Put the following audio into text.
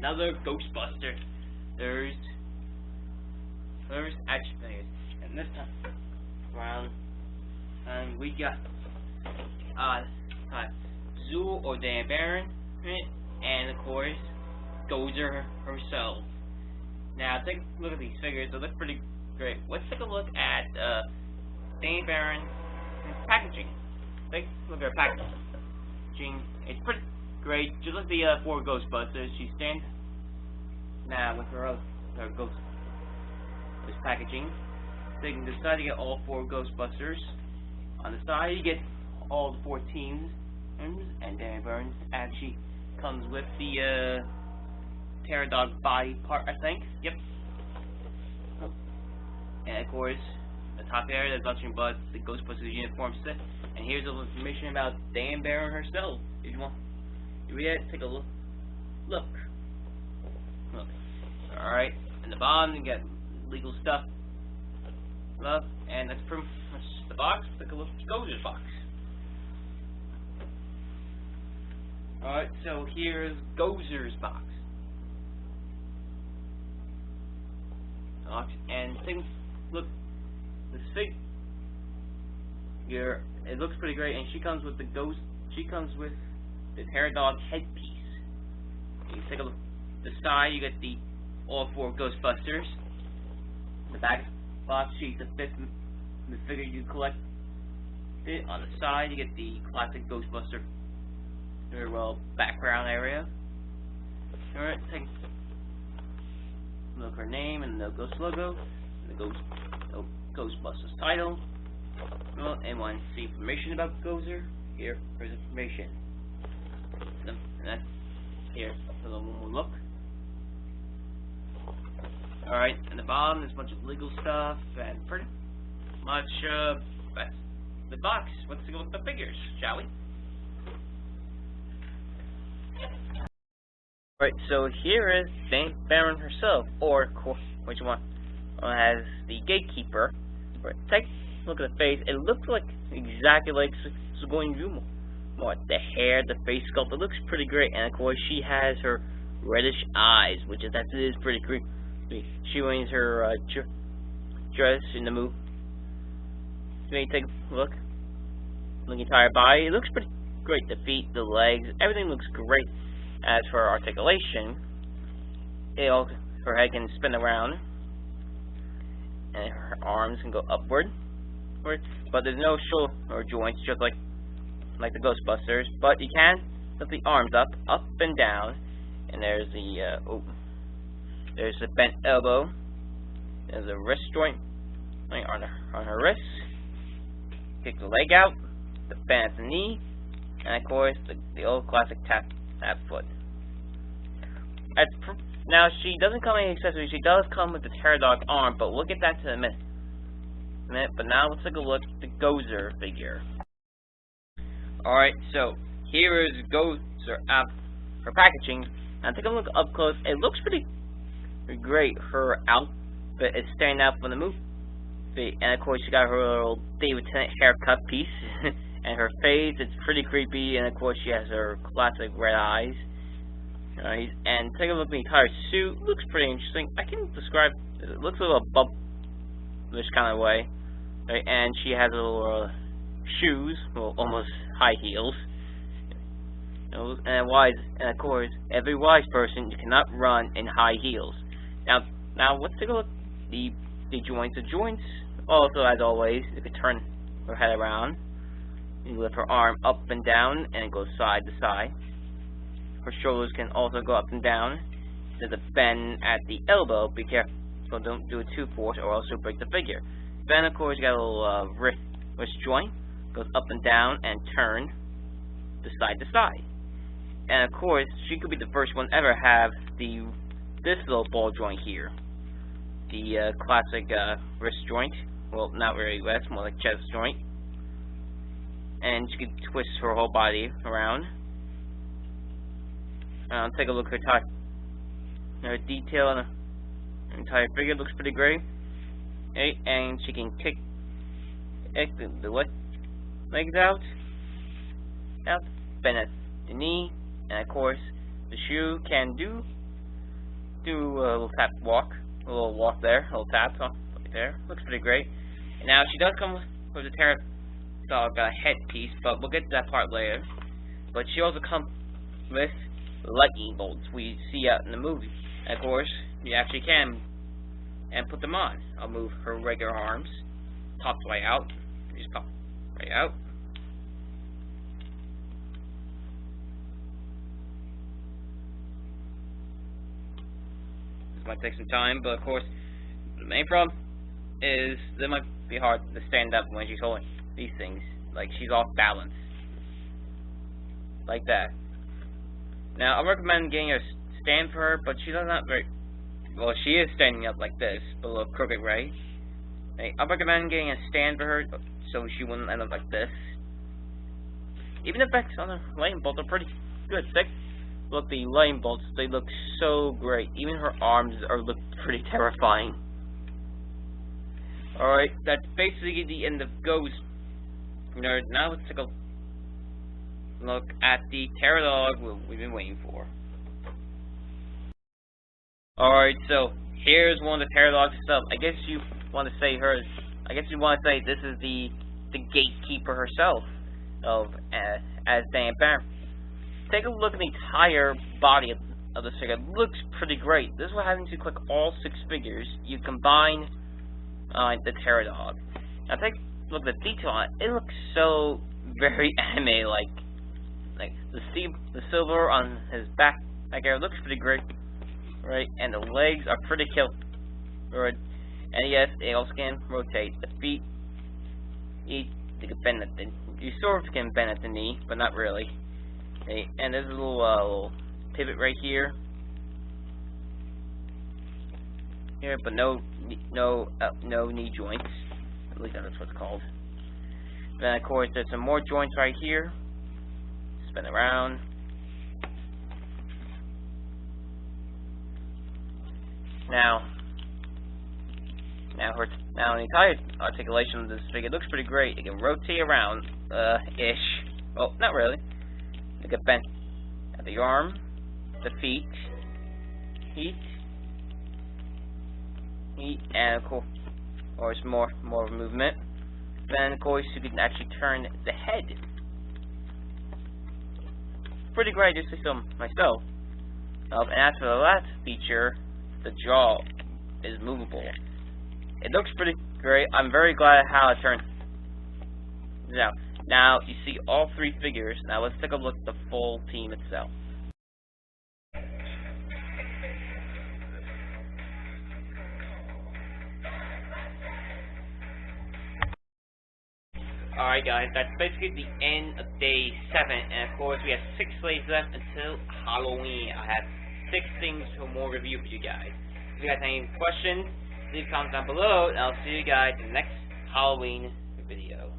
another Ghostbuster. There's action figures, and this time around, and we got Zool or Dan Barron, and of course Gozer herself. Now take a look at these figures; they look pretty great. Let's take a look at Dan Barron's packaging. Take a look at her packaging. It's pretty great. Just like the 4 Ghostbusters, she stands now with her Ghostbusters packaging. So you can decide to get all 4 Ghostbusters. On the side, you get all the 4 teams, and Dan Burns actually comes with the Pterodog body part, I think. Yep. And of course, the top area, there's nothing but the Ghostbusters uniform set. And here's a little information about Dan Barron herself. If you want to read it, take a look. Look. Alright. In the bottom, you get legal stuff. And that's pretty much the box. Take a look at Gozer's box. Alright, so here's Gozer's box. And things look, this figure, it looks pretty great, and she comes with the Pterodog headpiece. You take a look at the side, you get all 4 Ghostbusters. The back box, she's the 5th figure you collect. On the side, you get the classic Ghostbuster very well background area. Alright, take a look at her name and the Ghost logo, and the Ghostbusters title. Well, and want to see information about Gozer? Here's information. And that's here. So one more look. Alright, in the bottom there's a bunch of legal stuff and pretty much that's the box. Let's go with the figures, shall we? Alright, so here is Dan Barron herself, or which one has the gatekeeper. Right, take a look at the face. It looks like exactly like Sigourney Weaver. The hair, the face sculpt, it looks pretty great. And of course, she has her reddish eyes, which is pretty creepy. She wears her dress in the movie. So you take a look. The entire body, it looks pretty great. The feet, the legs, everything looks great. As for articulation, her head can spin around, and her arms can go upward. But there's no shoulder joints, just like the Ghostbusters. But you can lift the arms up and down, and there's the bent elbow. There's a wrist joint on her wrist. Kick the leg out, the bend at the knee, and of course the old classic tap foot. Now she doesn't come with any accessories. She does come with the Pterodog arm, but we'll get back to that in a minute. But now let's take a look at the Gozer figure. Alright, so here is Gozer out her packaging. Now take a look up close. It looks pretty great. Her outfit is standing out from the movie. And of course she got her little David Tennant haircut piece. And her face, it's pretty creepy. And of course she has her classic red eyes. And take a look at the entire suit. Looks pretty interesting. I can describe it. It looks a little bubblish kind of way. Right? And she has little shoes, well, almost high heels. And of course, every wise person, you cannot run in high heels. Now let's take a look at the joints. The joints, also as always, you can turn her head around. You lift her arm up and down, and it goes side to side. Her shoulders can also go up and down. There's a bend at the elbow. Be careful, so don't do it too force, or else you'll break the figure. Then, of course, you got a little wrist joint. Goes up and down and turn to side. And of course, she could be the first one ever have this little ball joint here. The classic wrist joint. Well, not really wrist, more like chest joint. And she could twist her whole body around. Take a look at her detail on her entire figure. Looks pretty great. Okay, and she can kick the legs out, bend at the knee, and of course the shoe can do do a little tap walk, a little walk there, a little tap right there. Looks pretty great. And now she does come with a pterodog headpiece, but we'll get to that part later. But she also comes with lightning bolts we see out in the movie. And of course, you actually can and put them on. I'll move her regular arms, pops right out, just pop right out. This might take some time, but of course, the main problem is that it might be hard to stand up when she's holding these things. Like, she's off balance. Like that. Now, I recommend getting a stand for her, but she's not very... Well, she is standing up like this, but a little crooked, right? I recommend getting a stand for her so she wouldn't end up like this. Even the effects on the lightning bolts are pretty good. Look, the lightning bolts, they look so great. Even her arms look pretty terrifying. Alright, that's basically the end of Ghost. Now let's take a look at the pterodog we've been waiting for. Alright, so here's one of the pterodog stuff. I guess you want to say this is the gatekeeper herself of as Dana Barron. Take a look at the entire body of this figure. It looks pretty great. This is what happens if you click all 6 figures. You combine the pterodog. Now take a look at the detail on it. It looks so very anime-like. Like the silver on his back here looks pretty great, right? And the legs are pretty killer, right? And yes, they also can rotate. The feet, they can bend at you sort of can bend at the knee, but not really. Okay? And there's a little pivot right here. Here, but no knee joints. At least that's what it's called. Then of course there's some more joints right here. Spin around. Now the entire articulation of this figure looks pretty great. It can rotate around, ish. Well, not really. It can bend at the arm, the feet, and of course more movement. Then of course you can actually turn the head. Pretty great, just to see some myself. And as for the last feature, the jaw is movable. It looks pretty great. I'm very glad how it turned out. Now you see all 3 figures. Now let's take a look at the full team itself. Alright guys, that's basically the end of day 7, and of course we have 6 days left until Halloween. I have 6 things for more review for you guys. If you guys have any questions, leave comments down below, and I'll see you guys in the next Halloween video.